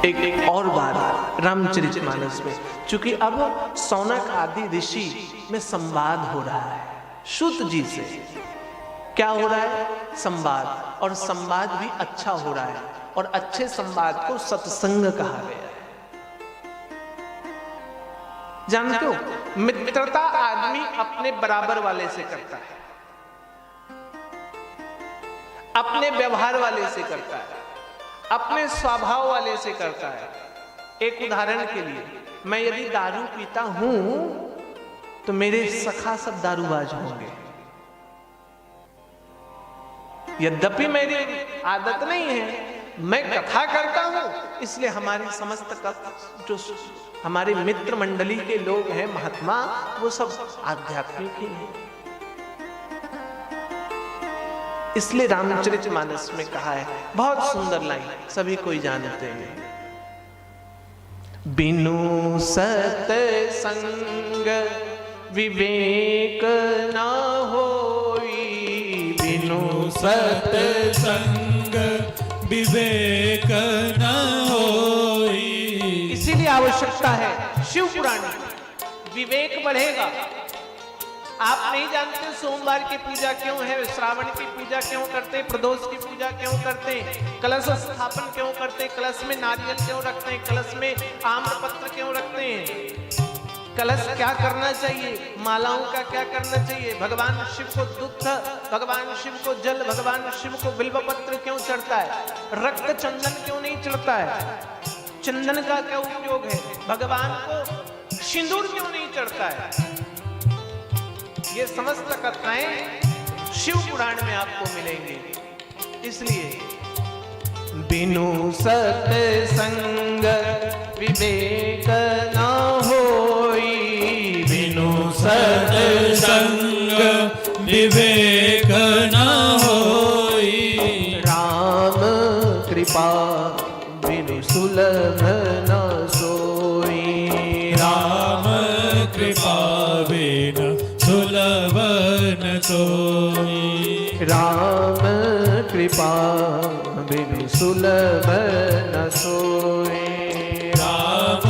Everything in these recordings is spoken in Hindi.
एक और बात रामचरितमानस में, चूंकि अब सौनक आदि ऋषि में संवाद हो रहा है सूत जी से। क्या हो रहा है? संवाद, और संवाद भी अच्छा हो रहा है, और अच्छे संवाद को सत्संग कहा गया है। जानते हो, मित्रता आदमी अपने बराबर वाले से करता है, अपने व्यवहार वाले से करता है, अपने स्वभाव वाले से करता है। एक उदाहरण के लिए, मैं यदि दारू पीता हूं तो मेरे सखा सब दारूबाज होंगे। यद्यपि मेरी आदत नहीं है, मैं कथा करता हूं, इसलिए हमारी समस्त जो हमारे मित्र मंडली के लोग हैं महात्मा, वो सब आध्यात्मिक ही हैं। इसलिए रामचरितमानस में कहा है, बहुत सुंदर लाइन, सभी कोई जानते हैं। बिनु सत्संग विवेक ना होई, बिनु सत्संग विवेक न होई। इसीलिए आवश्यकता है शिव पुराण, विवेक बढ़ेगा। आप नहीं जानते सोमवार की पूजा क्यों है, श्रावण की पूजा क्यों करते, प्रदोष की पूजा क्यों करते, कलश स्थापन क्यों करते, कलश में नारियल क्यों रखते हैं, कलश में आम्रपत्र क्यों रखते हैं, कलश क्या करना चाहिए, मालाओं का क्या करना चाहिए, भगवान शिव को दुग्ध, भगवान शिव को जल, भगवान शिव को बिल्वपत्र क्यों चढ़ता है, रक्त चंदन क्यों नहीं चढ़ता है, चंदन का क्या उपयोग है, भगवान को सिंदूर क्यों नहीं चढ़ता है। ये समस्त कथाएं शिव पुराण में आपको मिलेंगी। इसलिए बिनु सत्संग विवेक ना होई, बिनु सत्संग विवेक न होई। राम कृपा बिनु सुलभ न सोई, राम कृपा बिनु सुलभ न सोई। राम कृपा बिनु सुलभ न सोई, राम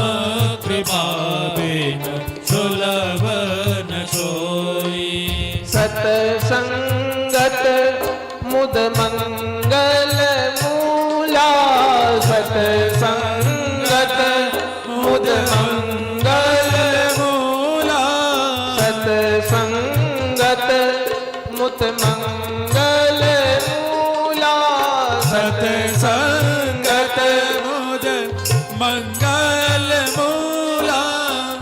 कृपा बिनु सुलभ न सोई। सत्संगत मुद मंगल मूला, सत्संगत मुद मंगल मूला। सत्संगत मुद मंगल मूला, सत्संगत मुद मंगल मूला।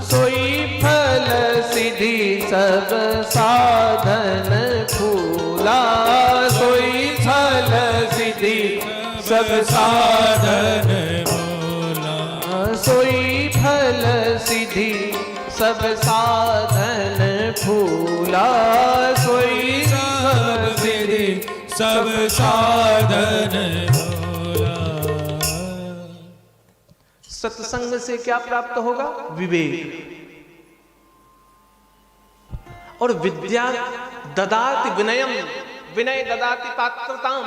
सोई फल सिद्धि सब साधन फूला, सोई फल सिद्धि सब साधन मूला। सोई फल सिद्धि सब साधन फूला, सोई सब सिद्धि सब साधन मूला। सत्संग से क्या प्राप्त होगा? विवेक। और विद्या ददाति विनयम, विनय ददाति पात्रताम।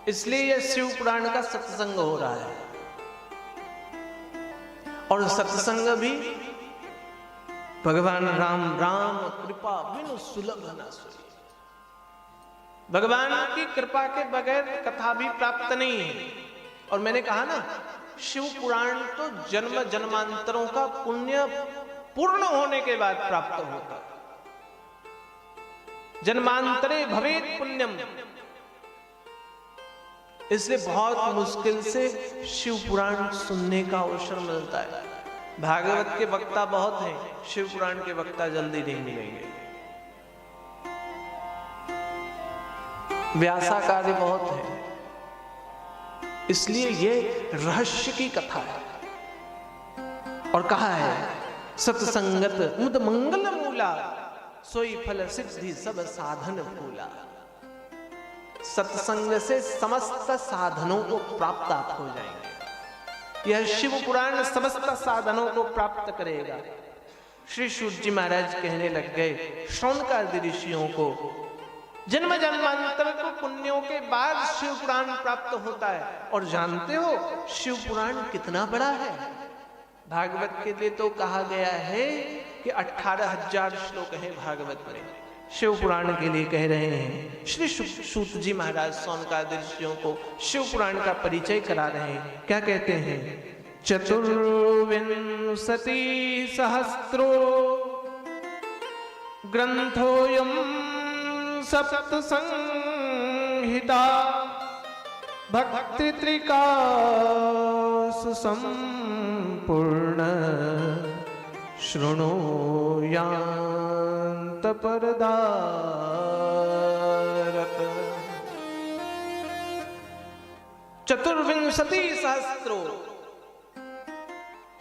इसलिए यह शिव पुराण का सत्संग हो रहा है। और सत्संग भी भगवान राम, राम कृपा बिनु सुलभ न सोई। भगवान की कृपा के बगैर कथा भी प्राप्त नहीं है। और मैंने कहा ना, शिव पुराण तो जन्म जन्मांतरों का पुण्य पूर्ण होने के बाद प्राप्त होता। जन्मांतरे भवेत पुण्यम। इसलिए बहुत मुश्किल से शिव पुराण सुनने का अवसर मिलता है। भागवत के वक्ता बहुत हैं, शिव पुराण के वक्ता जल्दी नहीं मिलेंगे। व्यासाचार्य बहुत हैं। इसलिए ये रहस्य की कथा है। और कहा है, सत्संगत मुद मंगल मूला, सोई फल सिद्धि सब साधन फूला। सत्संग से समस्त साधनों को प्राप्त आप हो जाएंगे। यह शिव पुराण समस्त साधनों को प्राप्त करेगा। श्री सूत जी महाराज कहने लग गए शौनकादि ऋषियों को जन्म जन्मांतर को पुण्यों के बाद शिव पुराण प्राप्त होता है। और जानते हो शिव पुराण कितना बड़ा है? भागवत के लिए तो कहा गया है कि 18,000 श्लोक है भागवत में। शिव पुराण के लिए कह रहे हैं श्री सूत जी महाराज सौनकादि ऋषियों को शिव पुराण का परिचय करा रहे हैं। क्या कहते हैं? चतुर्विंशति सहस्रो ग्रंथोयम सप्त संहिता भक्ति त्रिका संपूर्ण शृणुयान्त परदारत। चतुर्विंशति सहस्रो,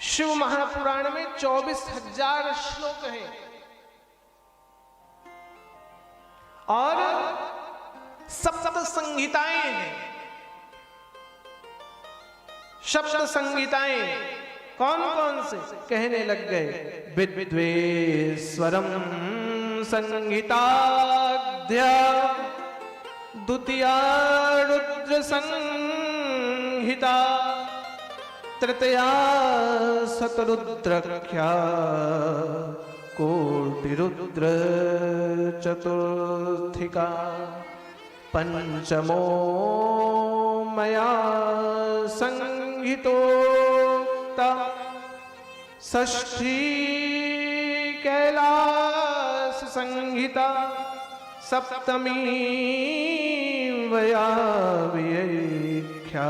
शिव महापुराण में 24,000 श्लोक हैं और सप्त संहिताएं हैं। शब्द संहिताएं कौन कौन से? कहने लग गए विद्वेश्वरम संहिताध्या द्वितीया रुद्र संहिता तृतीया शतरुद्रख्या कोटिरुद्र चतुर्थिका पंचमो मया संहितोक्ता षष्ठी कैलास संहिता सप्तमी वया व्याख्या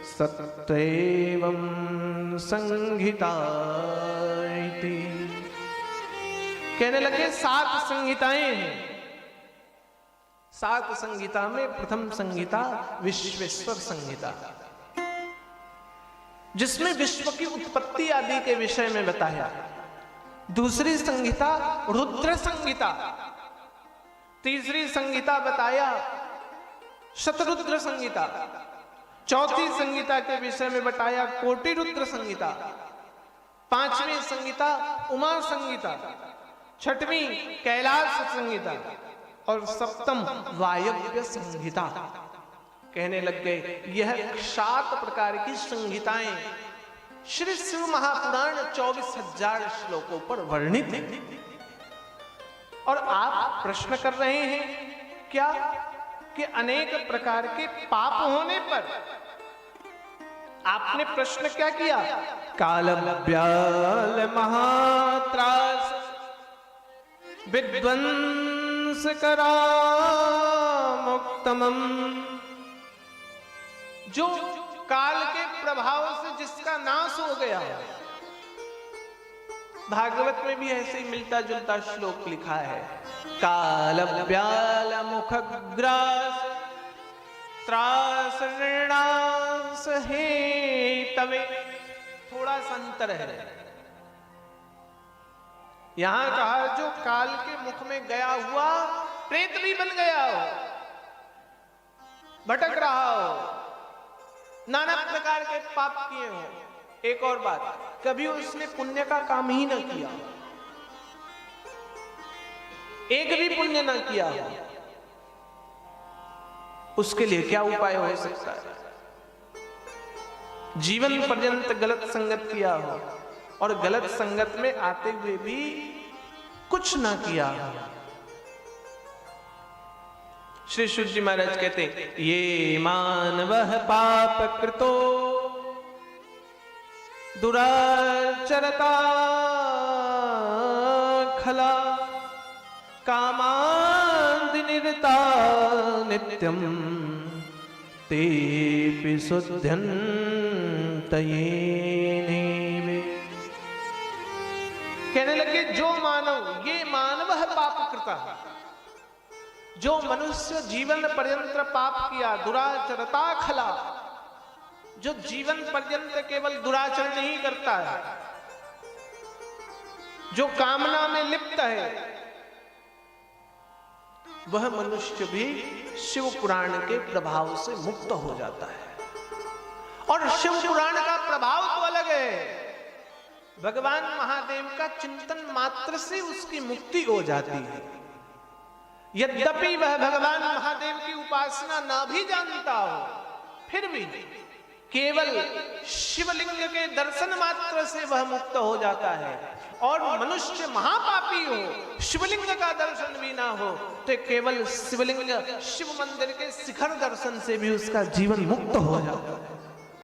सत्येवं संहिता इति। कहने लगे 7 संहिताएं हैं। 7 संहिता में प्रथम संहिता विश्वेश्वर संहिता, जिसमें विश्व की उत्पत्ति आदि के विषय में बताया। दूसरी संहिता रुद्र संहिता, तीसरी संहिता बताया शतरुद्र संहिता, चौथी संहिता के विषय में बताया कोटि रुद्र संहिता, 5वीं संहिता उमा संहिता, 6वीं कैलाश संहिता और 7म वायव्य संहिता। कहने लग गए यह 7 प्रकार की संहिताएं श्री शिव महापुराण 24,000 श्लोकों पर वर्णित है। और आप प्रश्न कर रहे हैं क्या कि अनेक प्रकार के पाप होने पर आपने प्रश्न क्या किया? कालव्याल महात्रास विध्वंस करा मुक्तमम, जो काल के प्रभाव से जिसका नाश हो गया। भागवत में भी ऐसे ही मिलता जुलता श्लोक लिखा है, कालव्याल मुखग्रास त्रास निर्णास हे तवे। थोड़ा सा अंतर है। यहां कहा जो काल के मुख में गया हुआ प्रेत भी बन गया हो, भटक रहा हो, नाना प्रकार के पाप किए हो। एक और बात, कभी उसने पुण्य का काम ही ना किया, एक भी पुण्य ना किया, उसके लिए क्या उपाय हो सकता है? जीवन पर्यंत गलत संगत किया हो और गलत संगत में आते हुए भी कुछ ना किया। श्री शुद्ध जी महाराज कहते हैं ये मानवः पाप कृतो दुराचरता खला कामादिनिरता नित्यम तेपि शुद्ध्यन्तये। कहने लगे जो मानव, ये मानव है पाप कृता, जो मनुष्य जीवन पर्यंत पाप किया, दुराचरता खला, जो जीवन पर्यंत केवल दुराचरण नहीं करता है, जो कामना में लिप्त है, वह मनुष्य भी शिव पुराण के प्रभाव से मुक्त हो जाता है। और शिव पुराण का प्रभाव तो अलग है। भगवान महादेव का चिंतन मात्र से उसकी मुक्ति हो जाती है। यद्यपि वह भगवान महादेव की उपासना ना भी जानता हो, फिर भी केवल शिवलिंग के दर्शन मात्र से वह मुक्त हो जाता है। और मनुष्य महापापी हो, शिवलिंग का दर्शन भी ना हो, तो केवल शिवलिंग शिव मंदिर के शिखर दर्शन से भी उसका जीवन मुक्त हो जाता है।